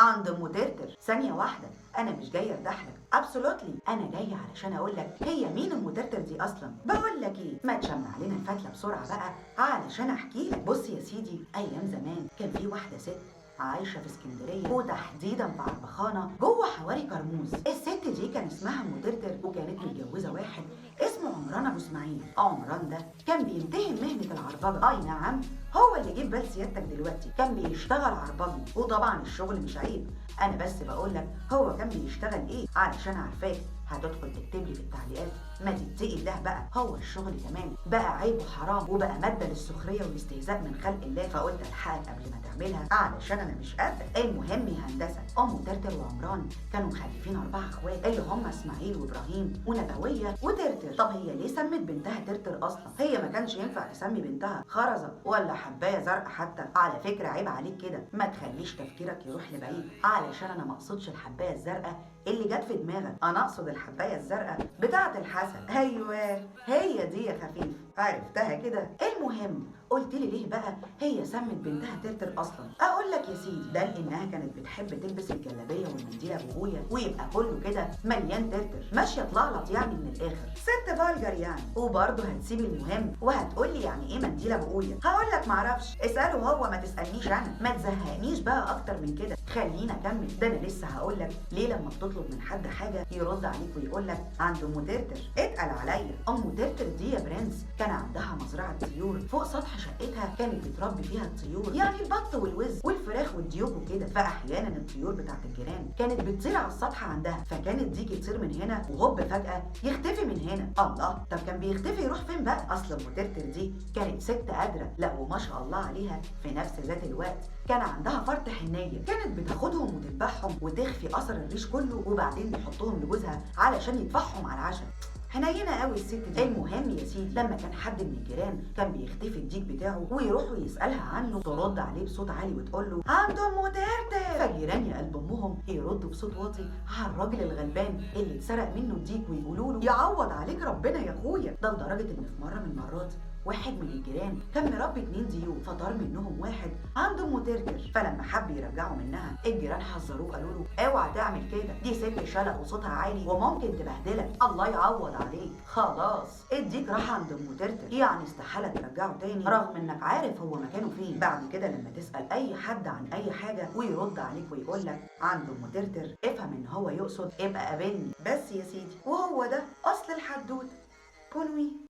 عند ام ترتر. ثانيه واحده، انا مش جايه اردحلك، ابسولوتلي انا جايه علشان اقول لك هي مين ام ترتر دي اصلا. بقول لك ايه، ما تشمع علينا الفتله بسرعه بقى علشان احكي لك. بص يا سيدي، ايام زمان كان في واحده ست عايشه في اسكندريه، وتحديدا في عربخانه جوه حواري كرموز. الست دي كان اسمها ام ترتر، وكانت متجوزه واحد اسمه عمران ابو اسماعيل. عمران ده كان بيمتهن مهنه العربجه. اي نعم، هو اللي جه بال سيادتك دلوقتي، كان بيشتغل عربجي، وطبعا الشغل مش عيب. انا بس بقول لك هو كان بيشتغل ايه علشان عارفاك هتدخل تكتب لي في التعليقات ما تتقي الله بقى. هو الشغل كمان بقى عيب وحرام، وبقى ماده للسخريه والاستهزاء من خلق الله، فقلت الحقك قبل ما تعملها علشان انا مش قادر. المهم يا هندسه، ام ترتر وعمران كانوا مخلفين 4 اخوات اللي هم اسماعيل وابراهيم ونبويه وترتر. طب هي ليه سمت بنتها ترتر اصلا؟ هي ما كانش ينفع تسمي بنتها خرزه ولا حبايه زرقاء حتى. على فكره عيب عليك كده، ما تخليش تفكيرك يروح لبعيد، علشان انا ما اقصدش الحبايه الزرقاء اللي جت في دماغك، انا اقصد الحبايه الزرقاء بتاعه الحسن. ايوه هي دي يا خفيف، عرفتها كده. المهم قلت لي ليه بقى هي سمت بنتها ترتر اصلا؟ اقول لك يا سيدي، ده لانها كانت بتحب تلبس الجلابيه والمنديل ابويا ويبقى كله كده مليان ترتر، ماشيه تلعلط يعني من الاخر، ست فالجر يعني. وبرضه هتسيب المهم وهتقول لي يعني ايه منديل ابويا؟ هقول لك معرفش، اساله هو ما تسالنيش انا. ما تزهقنيش بقى اكتر من كده، خلينا اكمل. ده انا لسه هقول لك ليه لما بتطلب من حد حاجه يرد عليك ويقول لك عند ام ترتر. اتقل عليا. ام ترتر دي يا برنس كان عندها مزرعه طيور فوق سطح شقتها، كانت بتربي فيها الطيور، يعني البط والوز والفراخ والديوك وكده. فاحيانا الطيور بتاعت الجيران كانت بتطير على السطح عندها، فكانت ديك تطير من هنا وهوب فجاه يختفي من هنا. الله، طب كان بيختفي يروح فين بقى؟ اصل ام ترتر دي كانت ست قادره، لا وما شاء الله عليها في نفس ذات الوقت كان عندها فرط حنيه، كانت بتاخدهم وتذبحهم وتخفي اثر الريش كله، وبعدين تحطهم لجوزها علشان يذبحهم على العشاء. حنينه قوي الست دي. المهم يا سيدي، لما كان حد من الجيران كان بيختفي الديك بتاعه ويروحوا يسالها عنه، ترد عليه بصوت عالي وتقول له عند ام ترتر. فالجيران يا قلب امهم يردوا بصوت واطي على الراجل الغلبان اللي اتسرق منه الديك، ويقولوا له يعوض عليك ربنا يا اخويا. ده لدرجه ان في مره من المرات واحد من الجيران كان مربي 2 ديوك، فطار منهم واحد عند ام ترتر، فلما حب يرجعوا منها الجيران حذروه، قالوا له اوعى تعمل كده، دي ست شلق وصوتها عالي وممكن تبهدلك، الله يعوض عليك. خلاص الديك راح عند ام ترتر، يعني استحاله ترجعه تاني رغم انك عارف هو مكانه فين. بعد كده لما تسال اي حد عن اي حاجه ويرد عليك ويقول لك عند ام ترتر، افهم ان هو يقصد ابقى قابلني بس يا سيدي. وهو ده اصل الحدوته. كونوي.